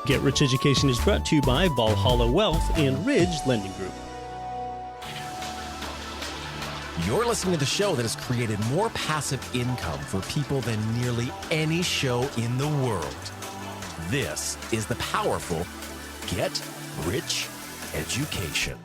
Get Rich Education is brought to you by Valhalla Wealth and Ridge Lending Group. You're listening to the show that has created more passive income for people than nearly any show in the world. This is the powerful Get Rich Education.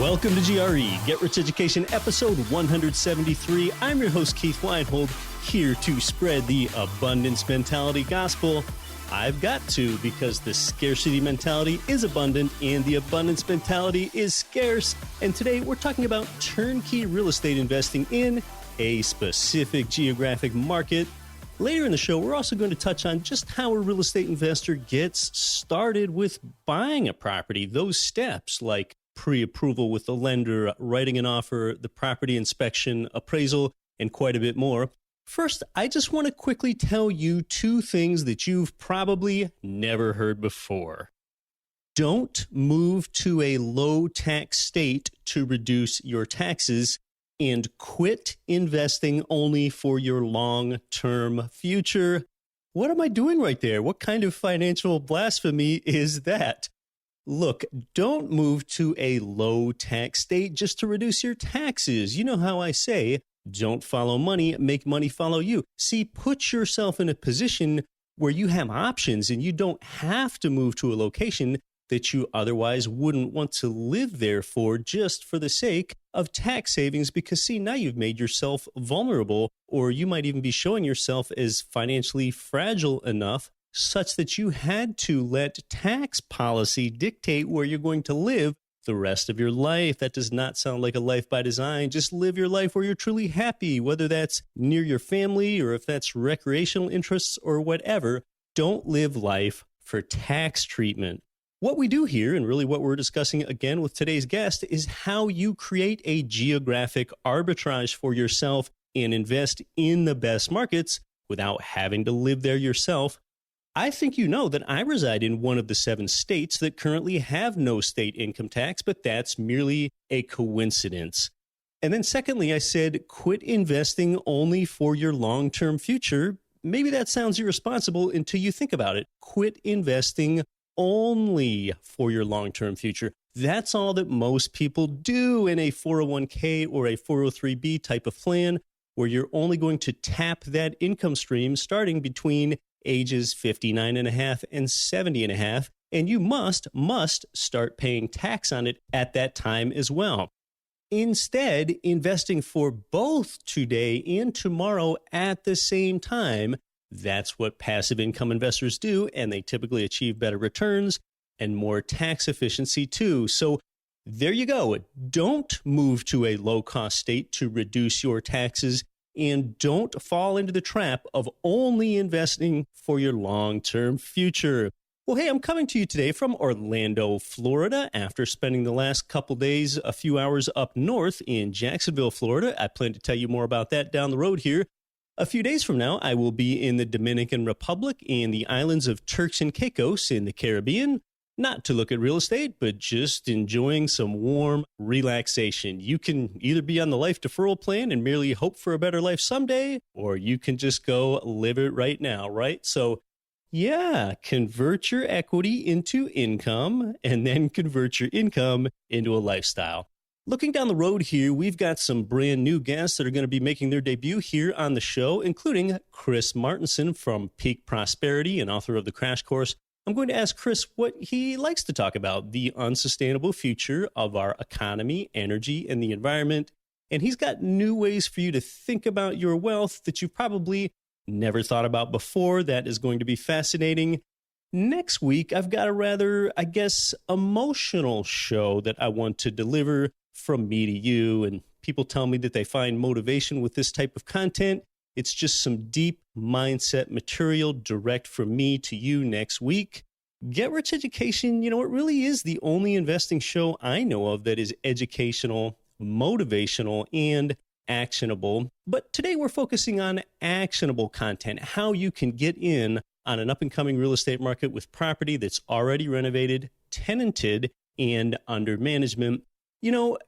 Welcome to GRE, Get Rich Education, episode 173. I'm your host, Keith Weinhold, here to spread the abundance mentality gospel. I've got to, because the scarcity mentality is abundant and the abundance mentality is scarce. And today we're talking about turnkey real estate investing in a specific geographic market. Later in the show, we're also going to touch on just how a real estate investor gets started with buying a property, those steps like pre-approval with the lender, writing an offer, the property inspection, appraisal, and quite a bit more. First, I just want to quickly tell you two things that you've probably never heard before. Don't move to a low-tax state to reduce your taxes, and quit investing only for your long-term future. What am I doing right there? What kind of financial blasphemy is that? Look, don't move to a low-tax state just to reduce your taxes. You know how I say, don't follow money, make money follow you. See, put yourself in a position where you have options and you don't have to move to a location that you otherwise wouldn't want to live there for just for the sake of tax savings, because see, now you've made yourself vulnerable, or you might even be showing yourself as financially fragile enough such that you had to let tax policy dictate where you're going to live the rest of your life. That does not sound like a life by design. Just live your life where you're truly happy, whether that's near your family or if that's recreational interests or whatever. Don't live life for tax treatment. What we do here, and really what we're discussing again with today's guest, is how you create a geographic arbitrage for yourself and invest in the best markets without having to live there yourself. I think you know that I reside in one of the 7 states that currently have no state income tax, but that's merely a coincidence. And then secondly, I said, quit investing only for your long-term future. Maybe that sounds irresponsible until you think about it. Quit investing only for your long-term future. That's all that most people do in a 401k or a 403b type of plan, where you're only going to tap that income stream starting between ages 59 and a half and 70 and a half, and you must start paying tax on it at that time as well. Instead, investing for both today and tomorrow at the same time, that's what passive income investors do, and they typically achieve better returns and more tax efficiency too. So there you go. Don't move to a low-cost state to reduce your taxes, and don't fall into the trap of only investing for your long-term future. Well, hey, I'm coming to you today from Orlando, Florida, after spending the last couple days, a few hours up north in Jacksonville, Florida. I plan to tell you more about that down the road here. A few days from now, I will be in the Dominican Republic and the islands of Turks and Caicos in the Caribbean. Not to look at real estate, but just enjoying some warm relaxation. You can either be on the life deferral plan and merely hope for a better life someday, or you can just go live it right now, right? So yeah, convert your equity into income and then convert your income into a lifestyle. Looking down the road here, we've got some brand new guests that are going to be making their debut here on the show, including Chris Martenson from Peak Prosperity and author of The Crash Course. I'm going to ask Chris what he likes to talk about, the unsustainable future of our economy, energy, and the environment. And he's got new ways for you to think about your wealth that you've probably never thought about before. That is going to be fascinating. Next week, I've got a rather, emotional show that I want to deliver from me to you. And people tell me that they find motivation with this type of content. It's just some deep mindset material direct from me to you next week. Get Rich Education, it really is the only investing show I know of that is educational, motivational, and actionable. But today we're focusing on actionable content, how you can get in on an up-and-coming real estate market with property that's already renovated, tenanted, and under management.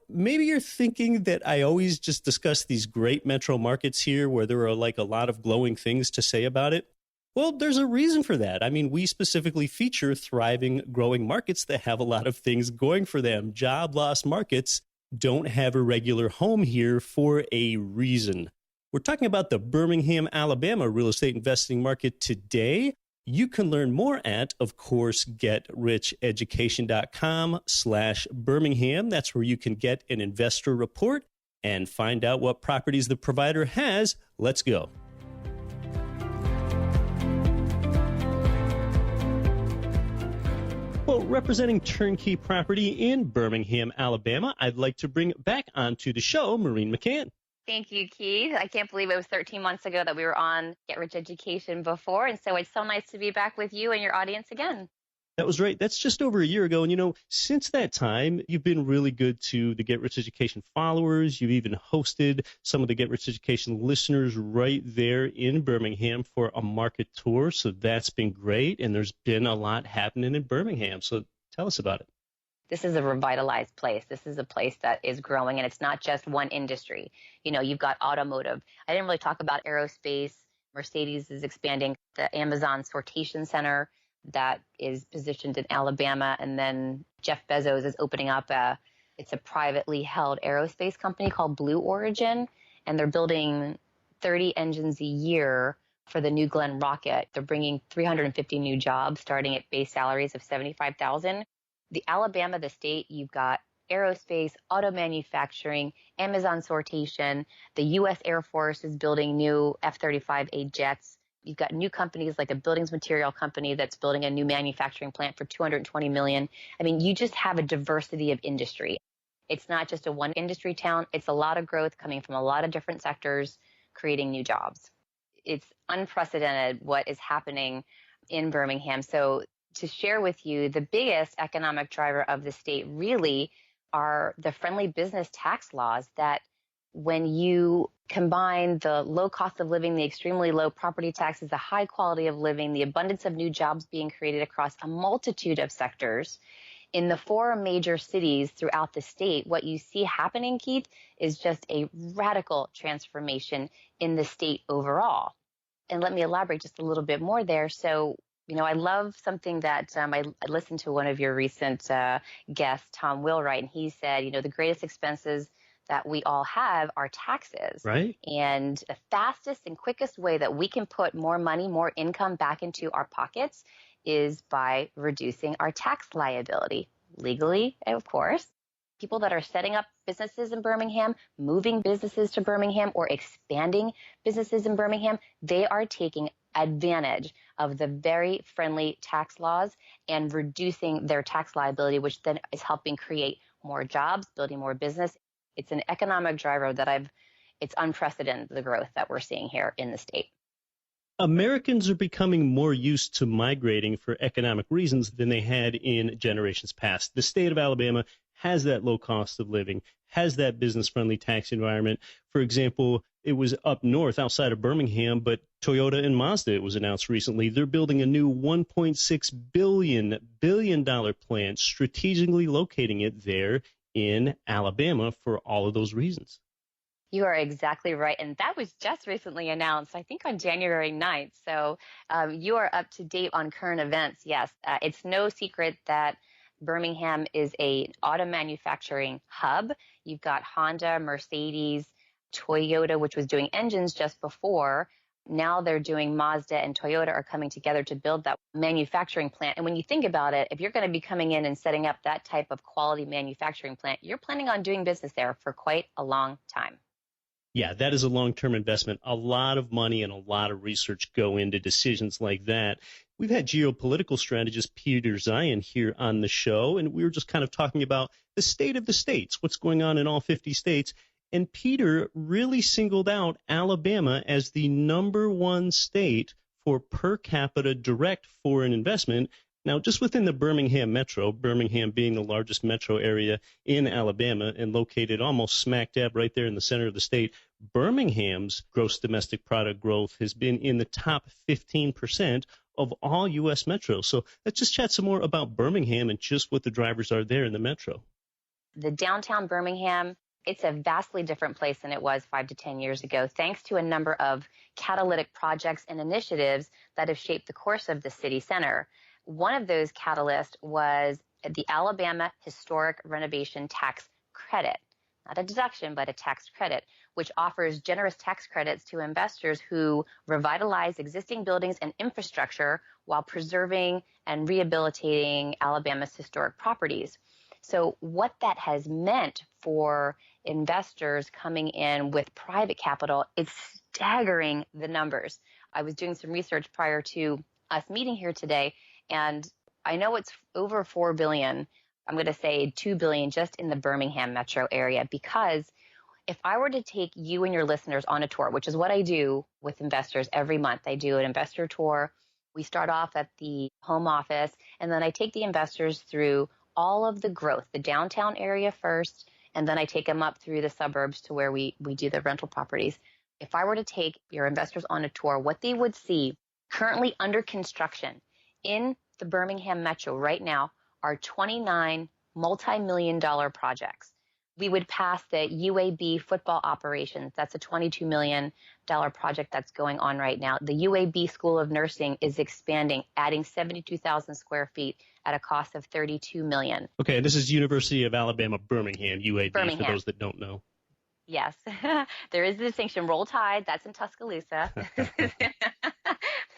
Maybe you're thinking that I always just discuss these great metro markets here where there are like a lot of glowing things to say about it. Well, there's a reason for that. I mean, we specifically feature thriving, growing markets that have a lot of things going for them. Job loss markets don't have a regular home here for a reason. We're talking about the Birmingham, Alabama real estate investing market today. You can learn more at, of course, getricheducation.com/Birmingham. That's where you can get an investor report and find out what properties the provider has. Let's go. Well, representing Turnkey Property in Birmingham, Alabama, I'd like to bring back onto the show Maureen McCann. Thank you, Keith. I can't believe it was 13 months ago that we were on Get Rich Education before, and so it's so nice to be back with you and your audience again. That was right. That's just over a year ago. And, since that time, you've been really good to the Get Rich Education followers. You've even hosted some of the Get Rich Education listeners right there in Birmingham for a market tour. So that's been great. And there's been a lot happening in Birmingham. So tell us about it. This is a revitalized place. This is a place that is growing, and it's not just one industry. You've got automotive. I didn't really talk about aerospace. Mercedes is expanding the Amazon sortation center that is positioned in Alabama. And then Jeff Bezos is opening up it's a privately held aerospace company called Blue Origin. And they're building 30 engines a year for the New Glenn rocket. They're bringing 350 new jobs starting at base salaries of $75,000. The Alabama, the state, you've got aerospace, auto manufacturing, Amazon sortation. The U.S. Air Force is building new F-35A jets. You've got new companies like a buildings material company that's building a new manufacturing plant for $220 million. I mean, you just have a diversity of industry. It's not just a one industry town. It's a lot of growth coming from a lot of different sectors, creating new jobs. It's unprecedented what is happening in Birmingham. So to share with you, the biggest economic driver of the state really are the friendly business tax laws that when you combine the low cost of living, the extremely low property taxes, the high quality of living, the abundance of new jobs being created across a multitude of sectors in the 4 major cities throughout the state, what you see happening, Keith, is just a radical transformation in the state overall. And let me elaborate just a little bit more there. So, I love something that I listened to one of your recent guests, Tom Wilwright, and he said, the greatest expenses that we all have are taxes. Right. And the fastest and quickest way that we can put more money, more income back into our pockets is by reducing our tax liability, legally, of course. People that are setting up businesses in Birmingham, moving businesses to Birmingham, or expanding businesses in Birmingham, they are taking advantage of the very friendly tax laws and reducing their tax liability, which then is helping create more jobs, building more business. It's an economic driver that it's unprecedented, the growth that we're seeing here in the state. Americans are becoming more used to migrating for economic reasons than they had in generations past. The state of Alabama has that low cost of living, has that business-friendly tax environment. For example, it was up north outside of Birmingham, but Toyota and Mazda, it was announced recently, they're building a new $1.6 billion plant, strategically locating it there in Alabama for all of those reasons. You are exactly right. And that was just recently announced, I think on January 9th. So you are up to date on current events. Yes, it's no secret that Birmingham is an auto manufacturing hub. You've got Honda, Mercedes, Toyota, which was doing engines just before. Now they're doing Mazda and Toyota are coming together to build that manufacturing plant. And when you think about it, if you're going to be coming in and setting up that type of quality manufacturing plant, you're planning on doing business there for quite a long time. Yeah, that is a long-term investment. A lot of money and a lot of research go into decisions like that. We've had geopolitical strategist Peter Zion here on the show, and we were just kind of talking about the state of the states, what's going on in all 50 states. And Peter really singled out Alabama as the number one state for per capita direct foreign investment. Now, just within the Birmingham metro, Birmingham being the largest metro area in Alabama and located almost smack dab right there in the center of the state, Birmingham's gross domestic product growth has been in the top 15% of all U.S. metros. So let's just chat some more about Birmingham and just what the drivers are there in the metro. The downtown Birmingham, it's a vastly different place than it was 5 to 10 years ago, thanks to a number of catalytic projects and initiatives that have shaped the course of the city center. One of those catalysts was the Alabama Historic Renovation Tax Credit. Not a deduction, but a tax credit, which offers generous tax credits to investors who revitalize existing buildings and infrastructure while preserving and rehabilitating Alabama's historic properties. So what that has meant for investors coming in with private capital, it's staggering the numbers. I was doing some research prior to us meeting here today, and I know it's over $4 billion. I'm going to say $2 billion just in the Birmingham metro area, because if I were to take you and your listeners on a tour, which is what I do with investors every month, I do an investor tour. We start off at the home office, and then I take the investors through all of the growth, the downtown area first, and then I take them up through the suburbs to where we do the rental properties. If I were to take your investors on a tour, what they would see currently under construction in the Birmingham metro right now are 29 multi-million-dollar projects. We would pass the UAB football operations. That's a $22 million project that's going on right now. The UAB School of Nursing is expanding, adding 72,000 square feet at a cost of $32 million. Okay, this is University of Alabama, Birmingham, UAB, Birmingham. for those that don't know. Yes, there is a distinction. Roll Tide, that's in Tuscaloosa.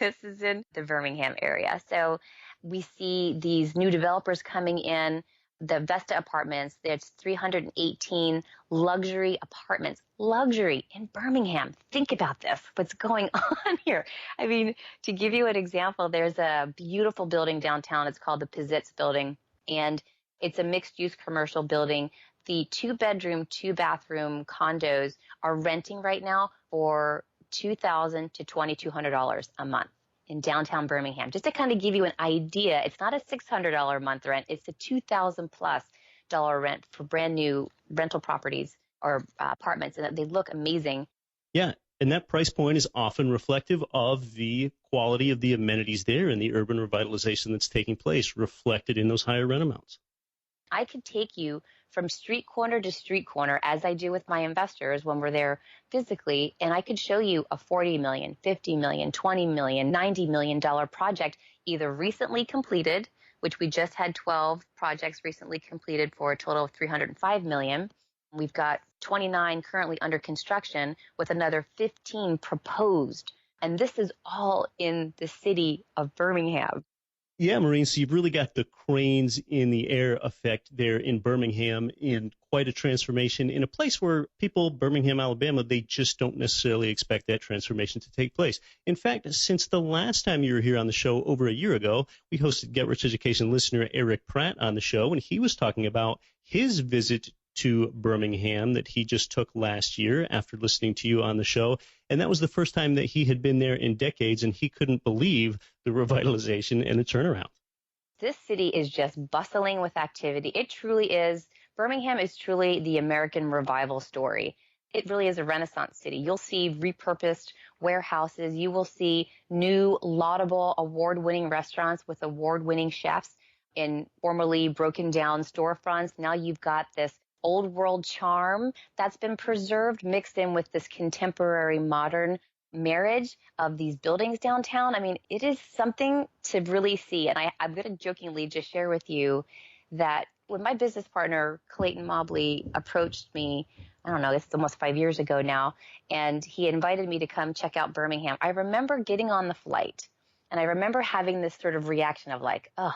This is in the Birmingham area. So we see these new developers coming in. The Vesta Apartments, there's 318 luxury apartments. Luxury in Birmingham. Think about this, what's going on here. I mean, to give you an example, there's a beautiful building downtown. It's called the Pizitz Building, and it's a mixed-use commercial building. The 2-bedroom, 2-bathroom condos are renting right now for $2,000 to $2,200 a month in downtown Birmingham. Just to kind of give you an idea, it's not a $600 a month rent. It's a $2,000+ rent for brand new rental properties or apartments, and they look amazing. Yeah, and that price point is often reflective of the quality of the amenities there and the urban revitalization that's taking place, reflected in those higher rent amounts. I could take you from street corner to street corner, as I do with my investors when we're there physically, and I could show you a $40 million, $50 million, $20 million, $90 million project, either recently completed, which we just had 12 projects recently completed for a total of $305 million. We've got 29 currently under construction with another 15 proposed. And this is all in the city of Birmingham. Yeah, Maureen, so you've really got the cranes in the air effect there in Birmingham, in quite a transformation in a place where people, Birmingham, Alabama, they just don't necessarily expect that transformation to take place. In fact, since the last time you were here on the show over a year ago, we hosted Get Rich Education listener Eric Pratt on the show, and he was talking about his visit to Birmingham that he just took last year after listening to you on the show. And that was the first time that he had been there in decades, and he couldn't believe the revitalization and the turnaround. This city is just bustling with activity. It truly is. Birmingham is truly the American revival story. It really is a Renaissance city. You'll see repurposed warehouses. You will see new, laudable, award-winning restaurants with award-winning chefs in formerly broken down storefronts. Now you've got this old world charm that's been preserved, mixed in with this contemporary modern marriage of these buildings downtown. I mean, it is something to really see. And I'm going to jokingly just share with you that when my business partner, Clayton Mobley, approached me, I don't know, it's almost 5 years ago now, and he invited me to come check out Birmingham, I remember getting on the flight, and I remember having this sort of reaction of like, oh,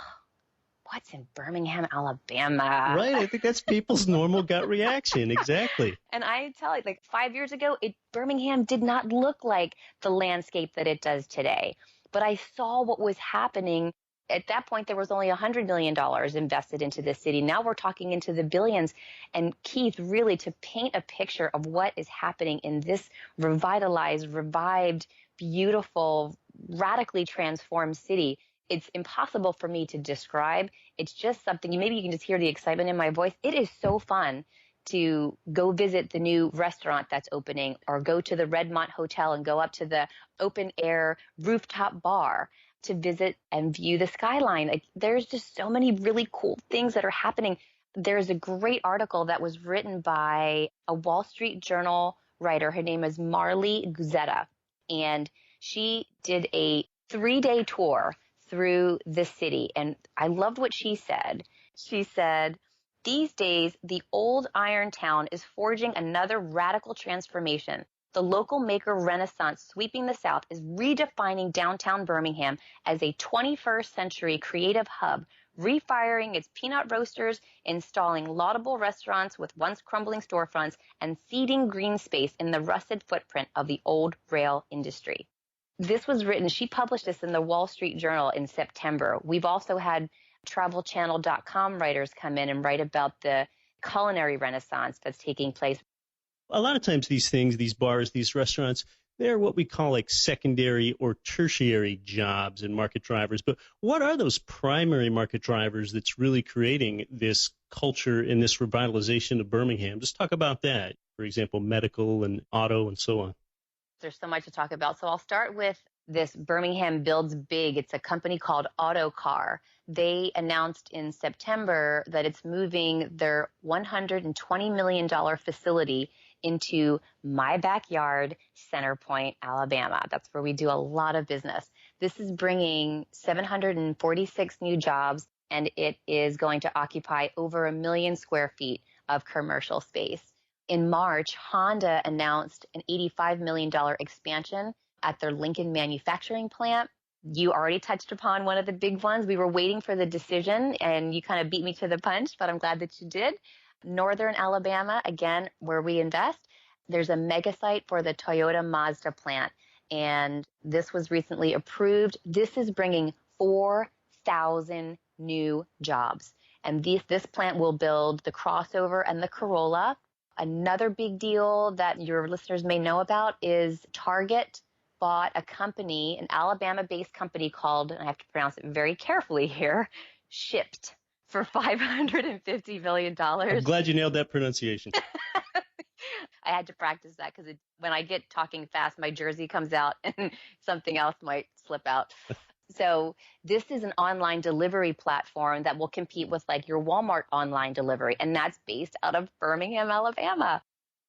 what's in Birmingham, Alabama? Right. I think that's people's normal gut reaction. Exactly. And I tell you, like 5 years ago, Birmingham did not look like the landscape that it does today. But I saw what was happening. At that point, there was only $100 million invested into this city. Now we're talking into the billions. And Keith, really to paint a picture of what is happening in this revitalized, revived, beautiful, radically transformed city, it's impossible for me to describe. It's just something, maybe you can just hear the excitement in my voice. It is so fun to go visit the new restaurant that's opening, or go to the Redmont Hotel and go up to the open air rooftop bar, to visit and view the skyline. Like, there's just so many really cool things that are happening. There's a great article that was written by a Wall Street Journal writer. Her name is Marley Guzetta, and she did a 3-day tour through the city. And I loved what she said. She said, "These days, the old iron town is forging another radical transformation. The local maker renaissance sweeping the South is redefining downtown Birmingham as a 21st century creative hub, refiring its peanut roasters, installing laudable restaurants with once crumbling storefronts, and seeding green space in the rusted footprint of the old rail industry." This was written, she published this in the Wall Street Journal in September. We've also had travelchannel.com writers come in and write about the culinary renaissance that's taking place. A lot of times these things, these bars, these restaurants, they're what we call like secondary or tertiary jobs and market drivers. But what are those primary market drivers that's really creating this culture and this revitalization of Birmingham? Just talk about that. For example, medical and auto and so on. There's so much to talk about. So I'll start with this Birmingham Builds Big. It's a company called Autocar. They announced in September that it's moving their $120 million facility into my backyard, Center Point, Alabama. That's where we do a lot of business. This is bringing 746 new jobs, and it is going to occupy over 1 million square feet of commercial space. In March, Honda announced an $85 million expansion at their Lincoln manufacturing plant. You already touched upon one of the big ones. We were waiting for the decision, and you kind of beat me to the punch, but I'm glad that you did. Northern Alabama, again, where we invest, there's a mega site for the Toyota Mazda plant, and this was recently approved. This is bringing 4,000 new jobs, and this plant will build the crossover and the Corolla. Another big deal that your listeners may know about is Target bought a company, an Alabama-based company called, and I have to pronounce it very carefully here, Shipt, for $550 million. I'm glad you nailed that pronunciation. I had to practice that because when I get talking fast, my Jersey comes out and something else might slip out. So this is an online delivery platform that will compete with like your Walmart online delivery, and that's based out of Birmingham, Alabama.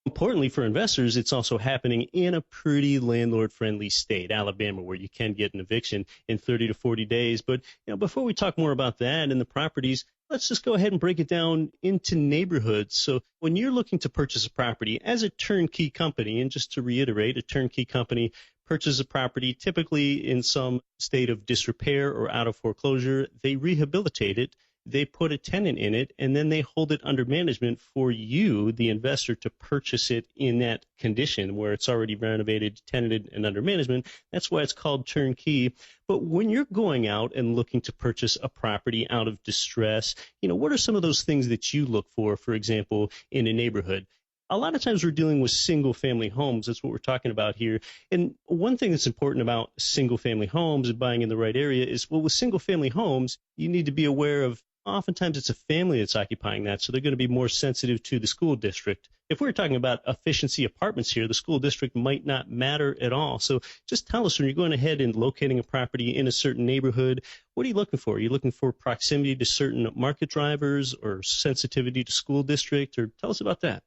Importantly for investors, it's also happening in a pretty landlord-friendly state, Alabama, where you can get an eviction in 30 to 40 days. But before we talk more about that and the properties, let's just go ahead and break it down into neighborhoods. So when you're looking to purchase a property as a turnkey company, and just to reiterate, a turnkey company purchases a property typically in some state of disrepair or out of foreclosure. They rehabilitate it. They put a tenant in it, and then they hold it under management for you, the investor, to purchase it in that condition where it's already renovated, tenanted, and under management. That's why it's called turnkey. But when you're going out and looking to purchase a property out of distress, what are some of those things that you look for example, in a neighborhood? A lot of times we're dealing with single-family homes. That's what we're talking about here. And one thing that's important about single-family homes and buying in the right area is, well, with single-family homes, you need to be aware of oftentimes it's a family that's occupying that, so they're going to be more sensitive to the school district. If we're talking about efficiency apartments here, the school district might not matter at all. So just tell us, when you're going ahead and locating a property in a certain neighborhood, what are you looking for? Are you looking for proximity to certain market drivers or sensitivity to school district? Or tell us about that.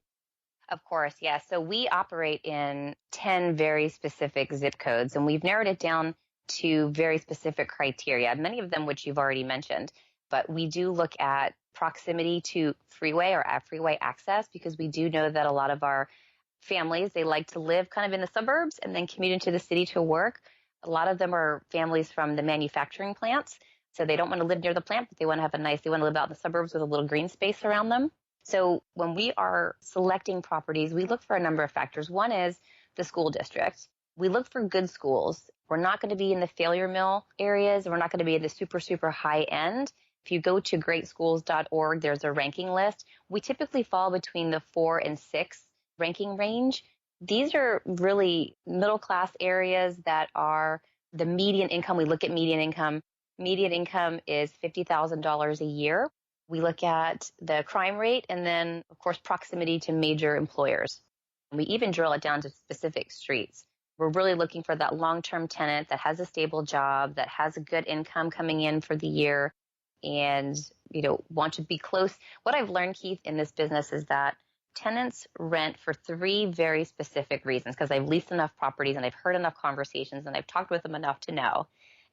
Of course, yes. So we operate in 10 very specific zip codes, and we've narrowed it down to very specific criteria, many of them which you've already mentioned. But we do look at proximity to freeway or at freeway access, because we do know that a lot of our families, they like to live kind of in the suburbs and then commute into the city to work. A lot of them are families from the manufacturing plants. So they don't want to live near the plant, but they want to live out in the suburbs with a little green space around them. So when we are selecting properties, we look for a number of factors. One is the school district. We look for good schools. We're not going to be in the failure mill areas. We're not going to be in the super, super high end. If you go to greatschools.org, there's a ranking list. We typically fall between the 4 and 6 ranking range. These are really middle-class areas that are the median income. We look at median income. Median income is $50,000 a year. We look at the crime rate and then, of course, proximity to major employers. And we even drill it down to specific streets. We're really looking for that long-term tenant that has a stable job, that has a good income coming in for the year, and, want to be close. What I've learned, Keith, in this business is that tenants rent for three very specific reasons, because I've leased enough properties and I've heard enough conversations and I've talked with them enough to know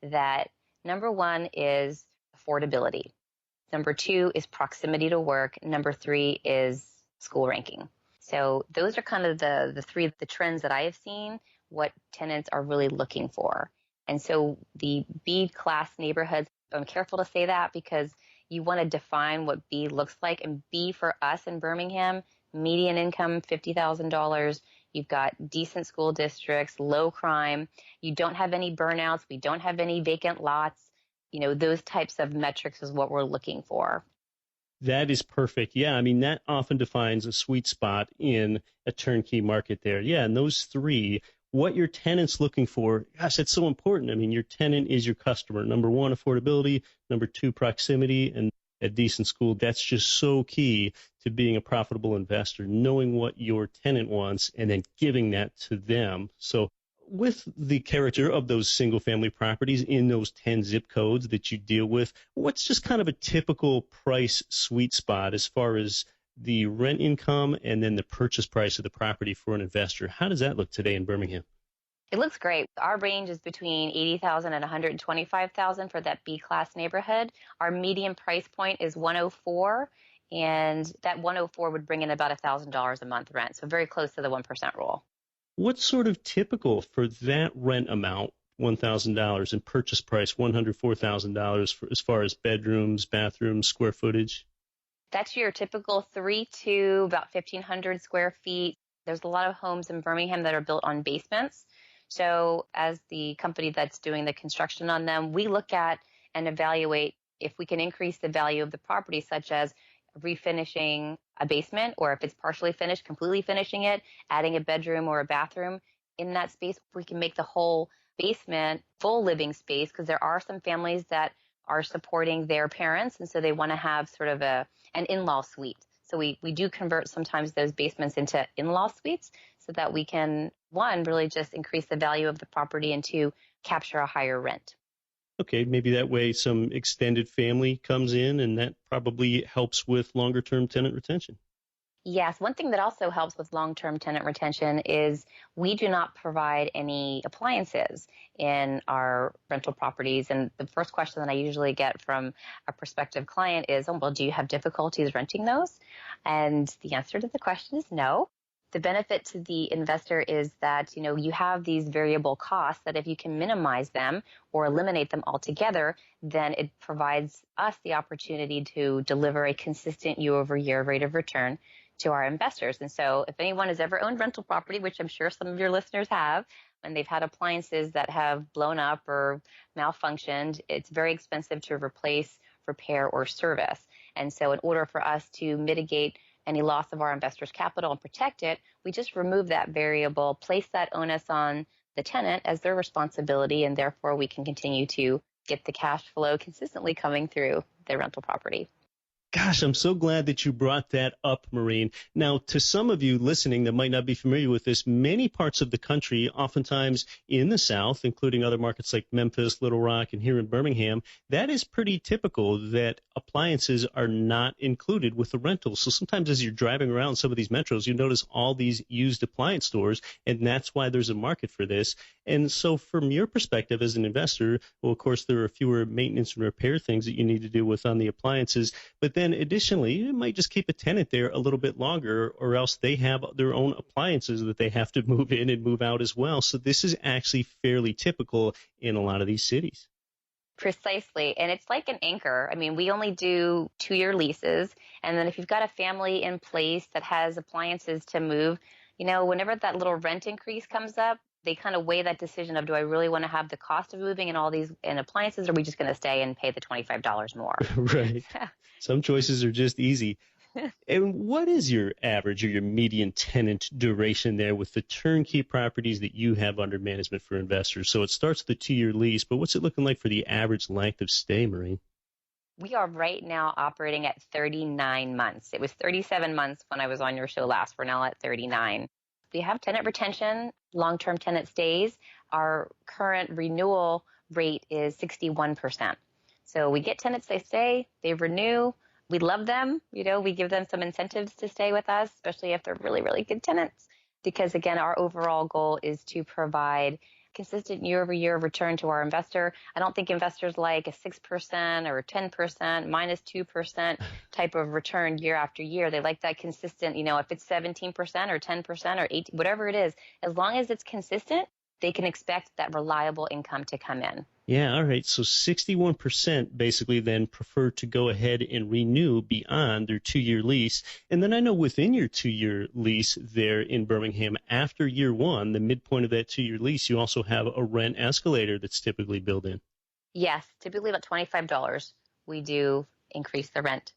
that number one is affordability. Number two is proximity to work. Number three is school ranking. So those are kind of the three of the trends that I have seen, what tenants are really looking for. And so the B class neighborhoods, I'm careful to say that because you want to define what B looks like. And B for us in Birmingham, median income, $50,000. You've got decent school districts, low crime. You don't have any burnouts. We don't have any vacant lots. Those types of metrics is what we're looking for. That is perfect. Yeah, I mean, that often defines a sweet spot in a turnkey market there. Yeah, and those three, what your tenant's looking for, gosh, that's so important. I mean, your tenant is your customer. Number one, affordability. Number two, proximity. And a decent school. That's just so key to being a profitable investor, knowing what your tenant wants and then giving that to them. So with the character of those single family properties in those 10 zip codes that you deal with, what's just kind of a typical price sweet spot as far as the rent income and then the purchase price of the property for an investor? How does that look today in Birmingham? It looks great. Our range is between $80,000 and $125,000 for that B-class neighborhood. Our median price point is $104,000, and that $104,000 would bring in about $1,000 a month rent, so very close to the 1% rule. What's sort of typical for that rent amount, $1,000, and purchase price, $104,000 as far as bedrooms, bathrooms, square footage? That's your typical 3 to about 1,500 square feet. There's a lot of homes in Birmingham that are built on basements. So as the company that's doing the construction on them, we look at and evaluate if we can increase the value of the property, such as refinishing a basement, or if it's partially finished, completely finishing it, adding a bedroom or a bathroom in that space. We can make the whole basement full living space, because there are some families that are supporting their parents, and so they want to have sort of an in-law suite. So we do convert sometimes those basements into in-law suites so that we can, one, really just increase the value of the property, and two, capture a higher rent. Okay, maybe that way some extended family comes in, and that probably helps with longer-term tenant retention. Yes, one thing that also helps with long-term tenant retention is we do not provide any appliances in our rental properties. And the first question that I usually get from a prospective client is, oh, well, do you have difficulties renting those? And the answer to the question is no. The benefit to the investor is that, you have these variable costs that if you can minimize them or eliminate them altogether, then it provides us the opportunity to deliver a consistent year-over-year rate of return to our investors. And so if anyone has ever owned rental property, which I'm sure some of your listeners have, and they've had appliances that have blown up or malfunctioned, it's very expensive to replace, repair, or service. And so in order for us to mitigate any loss of our investors' capital and protect it, we just remove that variable, place that onus on the tenant as their responsibility, and therefore we can continue to get the cash flow consistently coming through the rental property. Gosh, I'm so glad that you brought that up, Maureen. Now, to some of you listening that might not be familiar with this, many parts of the country, oftentimes in the South, including other markets like Memphis, Little Rock, and here in Birmingham, that is pretty typical that appliances are not included with the rental. So sometimes as you're driving around some of these metros, you notice all these used appliance stores, and that's why there's a market for this. And so from your perspective as an investor, well, of course, there are fewer maintenance and repair things that you need to deal with on the appliances, but then additionally, you might just keep a tenant there a little bit longer, or else they have their own appliances that they have to move in and move out as well. So this is actually fairly typical in a lot of these cities. Precisely. And it's like an anchor. I mean, we only do 2-year leases. And then if you've got a family in place that has appliances to move, whenever that little rent increase comes up, they kind of weigh that decision of, do I really want to have the cost of moving and all these and appliances, or are we just going to stay and pay the $25 more? Right. Some choices are just easy. And what is your average or your median tenant duration there with the turnkey properties that you have under management for investors? So it starts with a 2-year lease, but what's it looking like for the average length of stay, Maureen? We are right now operating at 39 months. It was 37 months when I was on your show last. We're now at 39. We have tenant retention, long-term tenant stays. Our current renewal rate is 61%. So we get tenants, they stay, they renew. We love them. We give them some incentives to stay with us, especially if they're really, really good tenants. Because again, our overall goal is to provide consistent year-over-year return to our investor. I don't think investors like a 6% or 10%, minus 2% type of return year after year. They like that consistent, if it's 17% or 10% or 18, whatever it is, as long as it's consistent, they can expect that reliable income to come in. Yeah, all right. So 61% basically then prefer to go ahead and renew beyond their 2-year lease. And then I know within your 2-year lease there in Birmingham, after year one, the midpoint of that 2-year lease, you also have a rent escalator that's typically built in. Yes, typically about $25. We do increase the rent.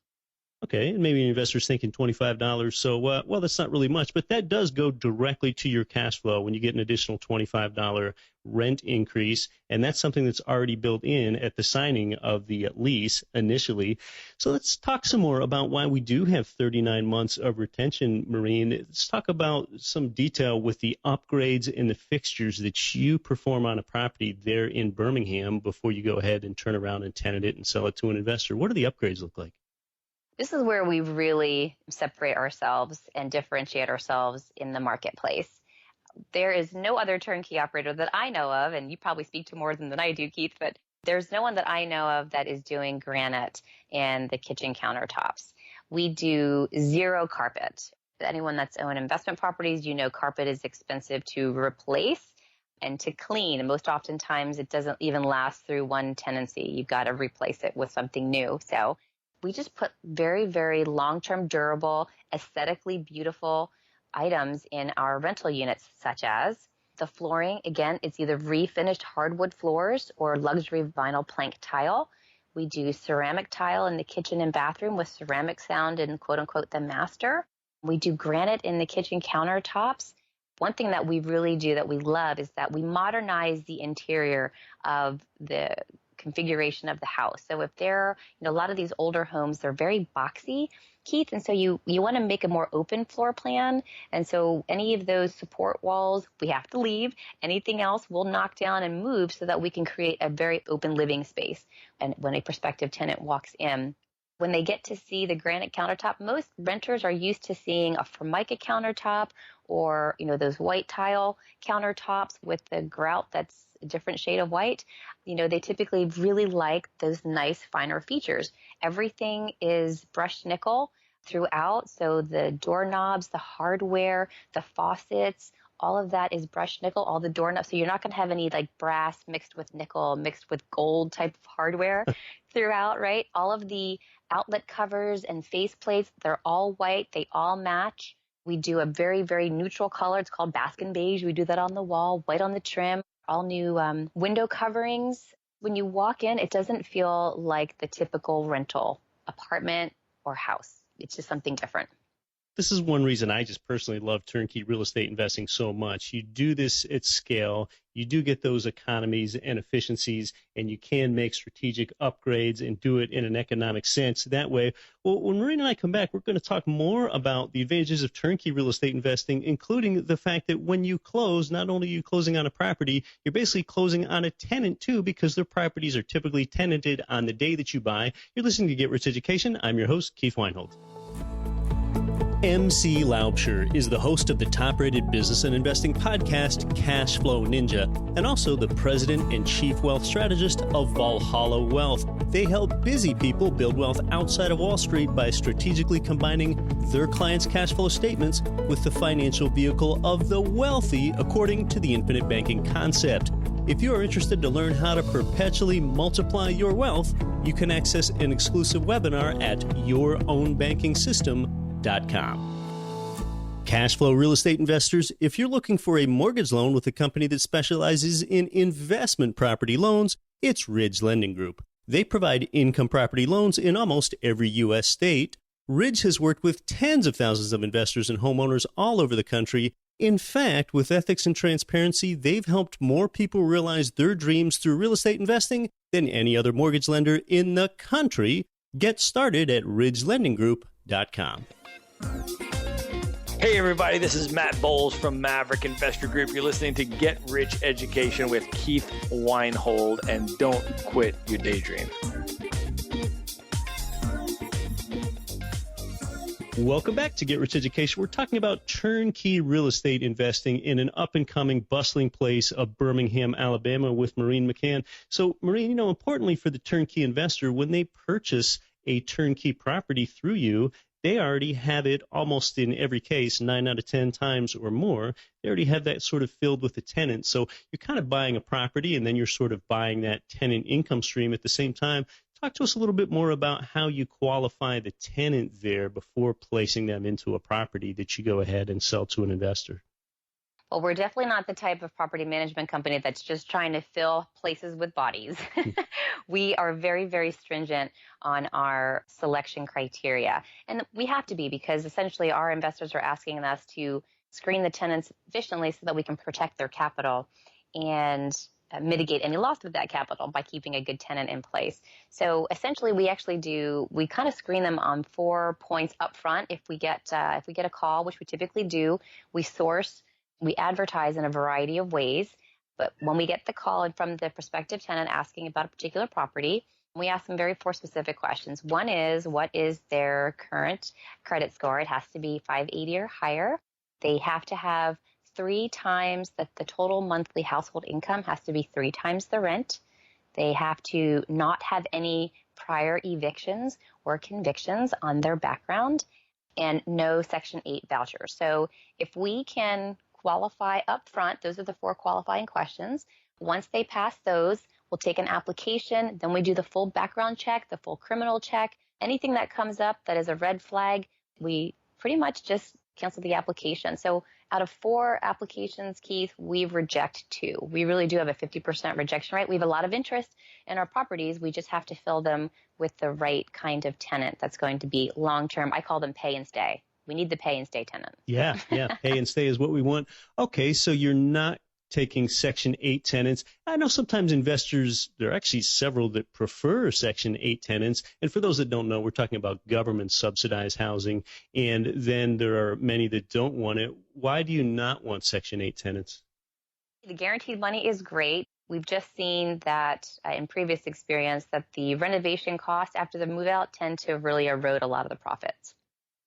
Okay, and maybe an investor's thinking $25. So, well, that's not really much, but that does go directly to your cash flow when you get an additional $25 rent increase, and that's something that's already built in at the signing of the lease initially. So let's talk some more about why we do have 39 months of retention, Maureen. Let's talk about some detail with the upgrades and the fixtures that you perform on a property there in Birmingham before you go ahead and turn around and tenant it and sell it to an investor. What do the upgrades look like? This is where we really separate ourselves and differentiate ourselves in the marketplace. There is no other turnkey operator that I know of, and you probably speak to more than I do, Keith, but there's no one that I know of that is doing granite and the kitchen countertops. We do zero carpet. Anyone that's owned investment properties, carpet is expensive to replace and to clean. And most oftentimes it doesn't even last through one tenancy. You've got to replace it with something new. So we just put very, very long-term, durable, aesthetically beautiful items in our rental units, such as the flooring. Again, it's either refinished hardwood floors or luxury vinyl plank tile. We do ceramic tile in the kitchen and bathroom with ceramic sound and quote-unquote the master. We do granite in the kitchen countertops. One thing that we really do that we love is that we modernize the interior of the configuration of the house. So if they're, a lot of these older homes, they're very boxy, Keith, and so you want to make a more open floor plan. And so any of those support walls, we have to leave. Anything else, we'll knock down and move so that we can create a very open living space. And when a prospective tenant walks in, when they get to see the granite countertop, most renters are used to seeing a Formica countertop or, those white tile countertops with the grout that's a different shade of white. They typically really like those nice, finer features. Everything is brushed nickel throughout. So the doorknobs, the hardware, the faucets, all of that is brushed nickel, all the doorknobs. So you're not going to have any like brass mixed with nickel, mixed with gold type of hardware throughout, right? All of the outlet covers and face plates, they're all white. They all match. We do a very, very neutral color. It's called Baskin beige. We do that on the wall, white on the trim, all new window coverings. When you walk in, it doesn't feel like the typical rental apartment or house. It's just something different. This is one reason I just personally love turnkey real estate investing so much. You do this at scale, you do get those economies and efficiencies, and you can make strategic upgrades and do it in an economic sense. That way, well, when Maureen and I come back, we're going to talk more about the advantages of turnkey real estate investing, including the fact that when you close, not only are you closing on a property, you're basically closing on a tenant too, because their properties are typically tenanted on the day that you buy. You're listening to Get Rich Education. I'm your host, Keith Weinhold. MC Laubscher is the host of the top-rated business and investing podcast, Cash Flow Ninja, and also the president and chief wealth strategist of Valhalla Wealth. They help busy people build wealth outside of Wall Street by strategically combining their clients' cash flow statements with the financial vehicle of the wealthy, according to the infinite banking concept. If you are interested to learn how to perpetually multiply your wealth, you can access an exclusive webinar at yourownbankingsystem.com. Cash flow real estate investors, if you're looking for a mortgage loan with a company that specializes in investment property loans, it's Ridge Lending Group. They provide income property loans in almost every U.S. state. Ridge has worked with tens of thousands of investors and homeowners all over the country. In fact, with ethics and transparency, they've helped more people realize their dreams through real estate investing than any other mortgage lender in the country. Get started at ridgelendinggroup.com. Hey everybody, this is Matt Bowles from Maverick Investor Group. You're listening to Get Rich Education with Keith Weinhold, and don't quit your daydream. Welcome back to Get Rich Education. We're talking about turnkey real estate investing in an up-and-coming, bustling place of Birmingham, Alabama with Maureen McCann. So, Maureen, importantly for the turnkey investor, when they purchase a turnkey property through you, they already have it almost in every case, 9 out of 10 times or more. They already have that sort of filled with a tenant. So you're kind of buying a property, and then you're sort of buying that tenant income stream at the same time. Talk to us a little bit more about how you qualify the tenant there before placing them into a property that you go ahead and sell to an investor. Well, we're definitely not the type of property management company that's just trying to fill places with bodies. We are very, very stringent on our selection criteria. And we have to be, because essentially our investors are asking us to screen the tenants efficiently so that we can protect their capital and mitigate any loss of that capital by keeping a good tenant in place. So essentially we kind of screen them on 4 points up front. If we get a call, which we typically do, we advertise in a variety of ways. But when we get the call from the prospective tenant asking about a particular property, we ask them very 4 specific questions. One is, what is their current credit score? It has to be 580 or higher. They have to have 3 times the total monthly household income has to be 3 times the rent. They have to not have any prior evictions or convictions on their background, and no Section 8 vouchers. So if we can qualify up front, those are the 4 qualifying questions. Once they pass those, we'll take an application. Then we do the full background check, the full criminal check. Anything that comes up that is a red flag, we pretty much just cancel the application. So out of 4 applications, Keith, we reject 2. We really do have a 50% rejection rate. We have a lot of interest in our properties. We just have to fill them with the right kind of tenant that's going to be long-term. I call them pay and stay. We need the pay and stay tenant. Yeah. Pay and stay is what we want. Okay, so you're not taking Section 8 tenants. I know sometimes investors, there are actually several that prefer Section 8 tenants. And for those that don't know, we're talking about government subsidized housing. And then there are many that don't want it. Why do you not want Section 8 tenants? The guaranteed money is great. We've just seen that in previous experience that the renovation costs after the move out tend to really erode a lot of the profits.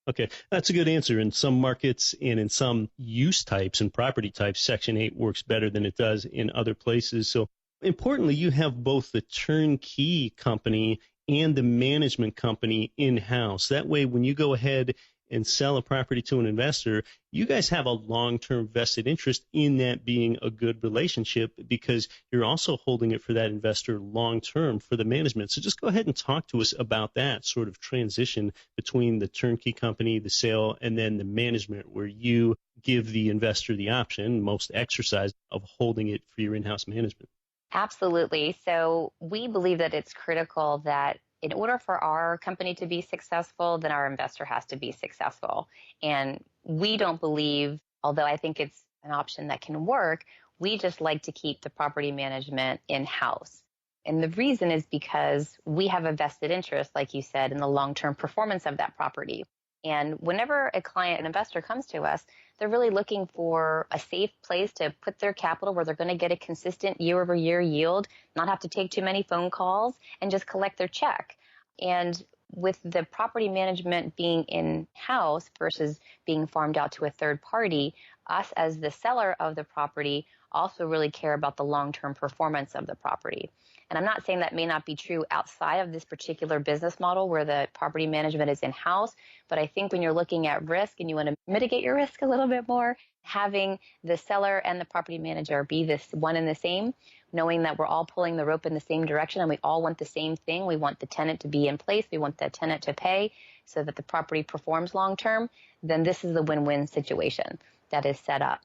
Okay, that's a good answer. In some markets and in some use types and property types, Section 8 works better than it does in other places. So importantly, you have both the turnkey company and the management company in-house. That way, when you go ahead and sell a property to an investor, you guys have a long-term vested interest in that being a good relationship, because you're also holding it for that investor long-term for the management. So just go ahead and talk to us about that sort of transition between the turnkey company, the sale, and then the management, where you give the investor the option, most exercise, of holding it for your in-house management. Absolutely. So we believe that it's critical that in order for our company to be successful, then our investor has to be successful. And we don't believe, although I think it's an option that can work, we just like to keep the property management in-house. And the reason is because we have a vested interest, like you said, in the long-term performance of that property. And whenever a client, an investor comes to us, they're really looking for a safe place to put their capital where they're going to get a consistent year-over-year yield, not have to take too many phone calls, and just collect their check. And with the property management being in-house versus being farmed out to a third party, us as the seller of the property also really care about the long-term performance of the property. And I'm not saying that may not be true outside of this particular business model where the property management is in-house, but I think when you're looking at risk and you want to mitigate your risk a little bit more, having the seller and the property manager be this one and the same, knowing that we're all pulling the rope in the same direction and we all want the same thing. We want the tenant to be in place. We want the tenant to pay so that the property performs long-term. Then this is the win-win situation that is set up.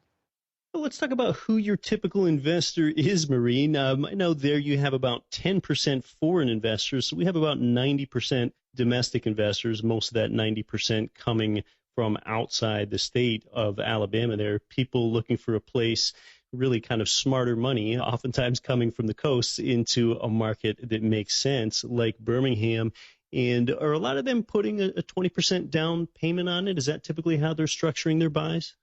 Well, let's talk about who your typical investor is, Maureen. I know there you have about 10% foreign investors. So we have about 90% domestic investors, most of that 90% coming from outside the state of Alabama. There are people looking for a place, really kind of smarter money, oftentimes coming from the coast into a market that makes sense, like Birmingham. And are a lot of them putting a 20% down payment on it? Is that typically how they're structuring their buys?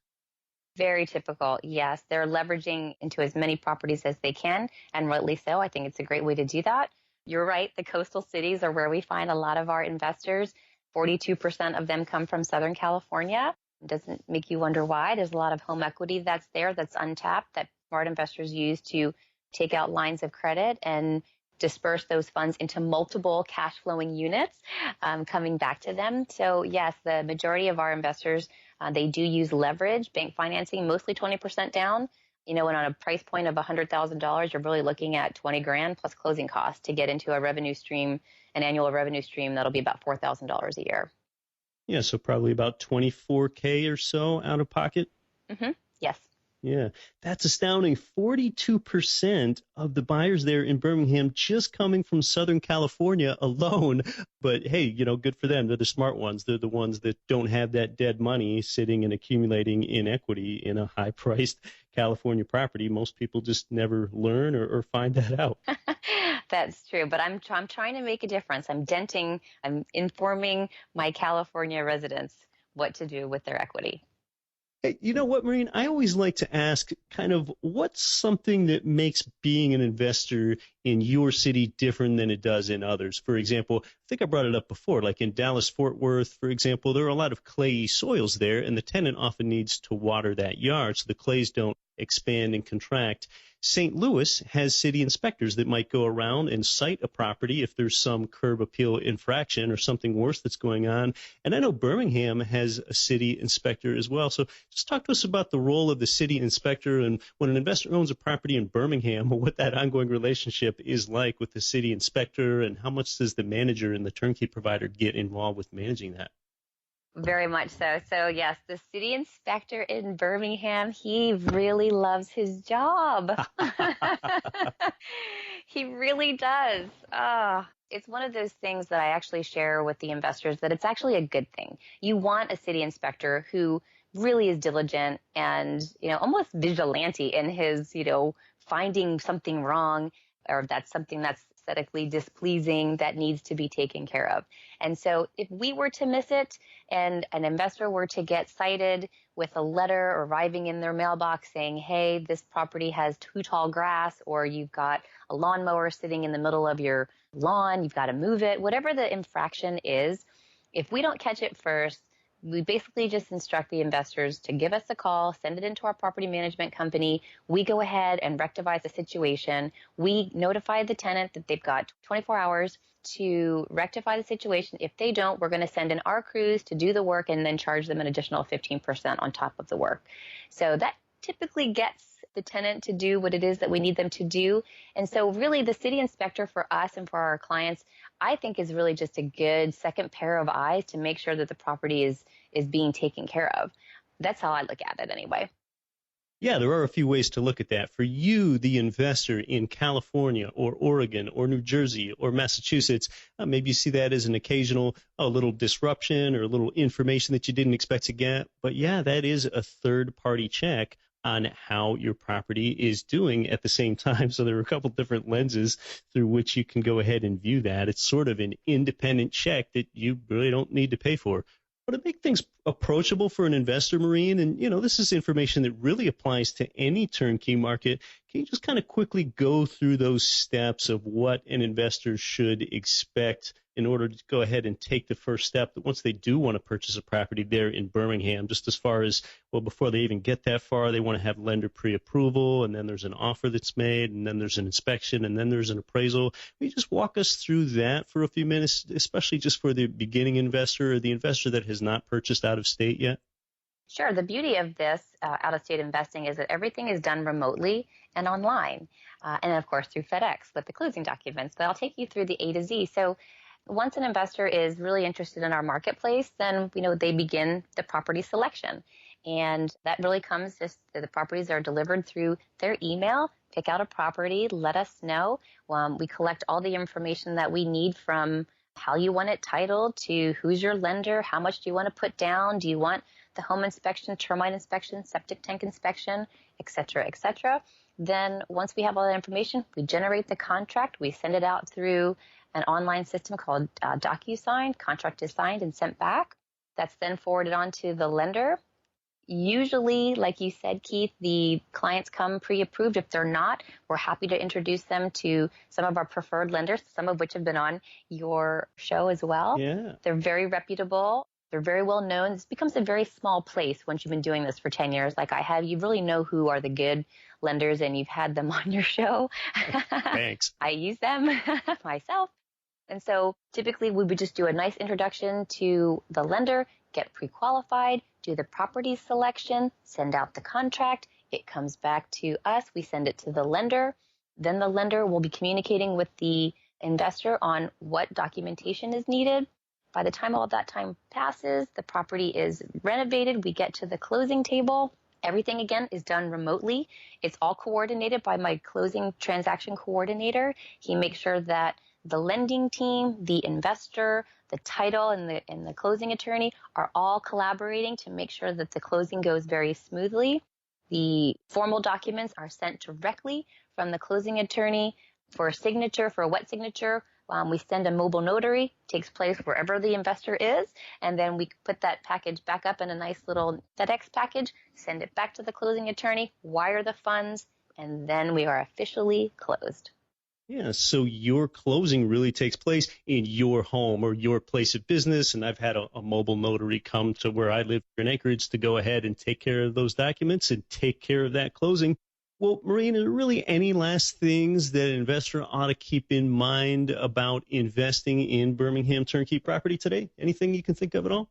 Very typical. Yes, they're leveraging into as many properties as they can, and rightly so. I think it's a great way to do that. You're right. The coastal cities are where we find a lot of our investors. 42% of them come from Southern California. It doesn't make you wonder why. There's a lot of home equity that's there that's untapped that smart investors use to take out lines of credit and disperse those funds into multiple cash flowing units coming back to them. So yes, the majority of our investors, they do use leverage, bank financing, mostly 20% down. And on a price point of $100,000, you're really looking at 20 grand plus closing costs to get into a revenue stream, an annual revenue stream that'll be about $4,000 a year. Yeah, so probably about 24K or so out of pocket. Mm-hmm. Yes. Yeah, that's astounding. 42% of the buyers there in Birmingham just coming from Southern California alone. But hey, good for them. They're the smart ones. They're the ones that don't have that dead money sitting and accumulating in equity in a high-priced California property. Most people just never learn or find that out. That's true. But I'm trying to make a difference. I'm informing my California residents what to do with their equity. Hey, you know what, Maureen? I always like to ask kind of what's something that makes being an investor in your city different than it does in others. For example, I think I brought it up before, like in Dallas-Fort Worth, for example, there are a lot of clayey soils there, and the tenant often needs to water that yard so the clays don't expand and contract. St. Louis has city inspectors that might go around and cite a property if there's some curb appeal infraction or something worse that's going on. And I know Birmingham has a city inspector as well. So just talk to us about the role of the city inspector and when an investor owns a property in Birmingham, what that ongoing relationship is like with the city inspector and how much does the manager and the turnkey provider get involved with managing that? Very much so. So yes, the city inspector in Birmingham, he really loves his job. He really does. It's one of those things that I actually share with the investors that it's actually a good thing. You want a city inspector who really is diligent and, almost vigilante in his, finding something wrong or that's something that's aesthetically displeasing that needs to be taken care of. And so if we were to miss it and an investor were to get cited with a letter arriving in their mailbox saying, hey, this property has too tall grass, or you've got a lawnmower sitting in the middle of your lawn, you've got to move it, whatever the infraction is, if we don't catch it first, we basically just instruct the investors to give us a call, send it into our property management company. We go ahead and rectify the situation. We notify the tenant that they've got 24 hours to rectify the situation. If they don't, we're going to send in our crews to do the work and then charge them an additional 15% on top of the work. So that typically gets the tenant to do what it is that we need them to do. And so really the city inspector for us and for our clients, I think is really just a good second pair of eyes to make sure that the property is being taken care of. That's how I look at it anyway. Yeah, there are a few ways to look at that. For you, the investor in California or Oregon or New Jersey or Massachusetts, maybe you see that as an occasional little disruption or a little information that you didn't expect to get. But yeah, that is a third-party check on how your property is doing at the same time. So there are a couple different lenses through which you can go ahead and view that. It's sort of an independent check that you really don't need to pay for. But to make things approachable for an investor, Maureen, and, this is information that really applies to any turnkey market, can you just kind of quickly go through those steps of what an investor should expect in order to go ahead and take the first step that once they do want to purchase a property there in Birmingham, just as far as, well, before they even get that far, they want to have lender pre-approval, and then there's an offer that's made, and then there's an inspection, and then there's an appraisal. Will you just walk us through that for a few minutes, especially just for the beginning investor or the investor that has not purchased out of state yet? Sure. The beauty of this out-of-state investing is that everything is done remotely and online, and of course through FedEx with the closing documents. But I'll take you through the A to Z. So once an investor is really interested in our marketplace, then they begin the property selection, and that really comes just the properties are delivered through their email. Pick out a property, let us know. We collect all the information that we need from how you want it titled to who's your lender, how much do you want to put down, do you want the home inspection, termite inspection, septic tank inspection, et cetera, et cetera. Then once we have all that information, we generate the contract, we send it out through an online system called DocuSign. Contract is signed and sent back. That's then forwarded on to the lender. Usually, like you said, Keith, the clients come pre-approved. If they're not, we're happy to introduce them to some of our preferred lenders, some of which have been on your show as well. Yeah. They're very reputable. They're very well known. This becomes a very small place once you've been doing this for 10 years like I have. You really know who are the good lenders, and you've had them on your show. Thanks. I use them myself. And so typically we would just do a nice introduction to the lender, get pre-qualified, do the property selection, send out the contract. It comes back to us. We send it to the lender. Then the lender will be communicating with the investor on what documentation is needed. By the time all of that time passes, the property is renovated. We get to the closing table. Everything, again, is done remotely. It's all coordinated by my closing transaction coordinator. He makes sure that the lending team, the investor, the title, and the closing attorney are all collaborating to make sure that the closing goes very smoothly. The formal documents are sent directly from the closing attorney for a signature, for a wet signature. We send a mobile notary, takes place wherever the investor is, and then we put that package back up in a nice little FedEx package, send it back to the closing attorney, wire the funds, and then we are officially closed. Yeah, so your closing really takes place in your home or your place of business, and I've had a mobile notary come to where I live in Anchorage to go ahead and take care of those documents and take care of that closing. Well, Maureen, are there really any last things that an investor ought to keep in mind about investing in Birmingham turnkey property today? Anything you can think of at all?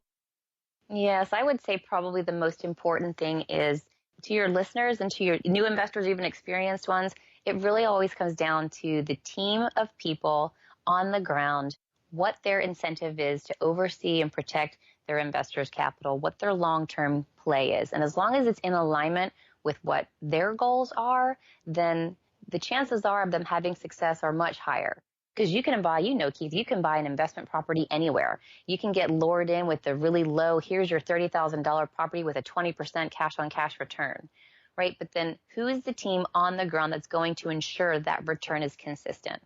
Yes, I would say probably the most important thing is to your listeners and to your new investors, even experienced ones, it really always comes down to the team of people on the ground, what their incentive is to oversee and protect their investors' capital, what their long-term play is. And as long as it's in alignment with what their goals are, then the chances are of them having success are much higher. Because you can buy, Keith, you can buy an investment property anywhere. You can get lured in with the really low, here's your $30,000 property with a 20% cash-on-cash return, right? But then who is the team on the ground that's going to ensure that return is consistent?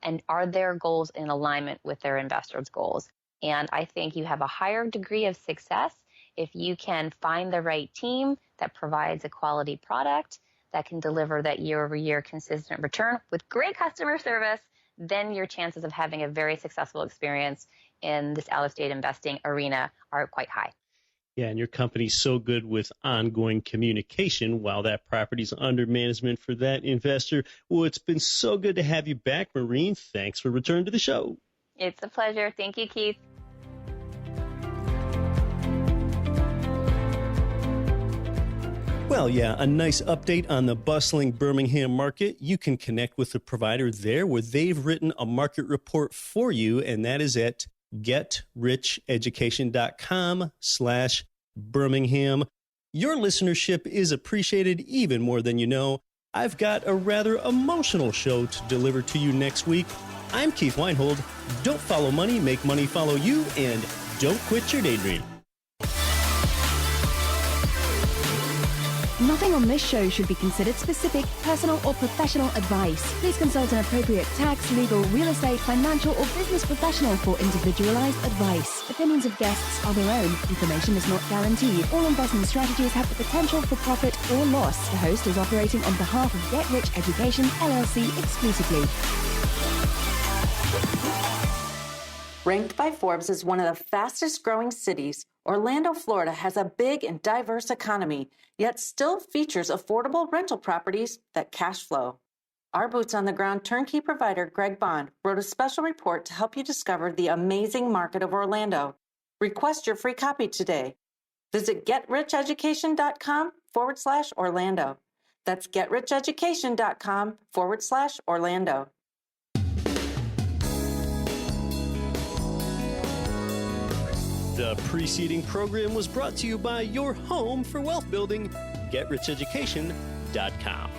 And are their goals in alignment with their investors' goals? And I think you have a higher degree of success if you can find the right team that provides a quality product that can deliver that year-over-year consistent return with great customer service. Then your chances of having a very successful experience in this out-of-state investing arena are quite high. Yeah, and your company's so good with ongoing communication while that property's under management for that investor. Well, it's been so good to have you back, Maureen. Thanks for returning to the show. It's a pleasure. Thank you, Keith. Well, yeah, a nice update on the bustling Birmingham market. You can connect with the provider there where they've written a market report for you, and that is at getricheducation.com/Birmingham. Your listenership is appreciated even more than you know. I've got a rather emotional show to deliver to you next week. I'm Keith Weinhold. Don't follow money, make money follow you, and don't quit your daydream. Nothing on this show should be considered specific, personal, or professional advice. Please consult an appropriate tax, legal, real estate, financial, or business professional for individualized advice. Opinions of guests are their own. Information is not guaranteed. All investment strategies have the potential for profit or loss. The host is operating on behalf of Get Rich Education, LLC exclusively. Ranked by Forbes as one of the fastest growing cities, Orlando, Florida has a big and diverse economy, yet still features affordable rental properties that cash flow. Our boots on the ground turnkey provider, Greg Bond, wrote a special report to help you discover the amazing market of Orlando. Request your free copy today. Visit getricheducation.com/Orlando. That's getricheducation.com/Orlando. The preceding program was brought to you by your home for wealth building, getricheducation.com.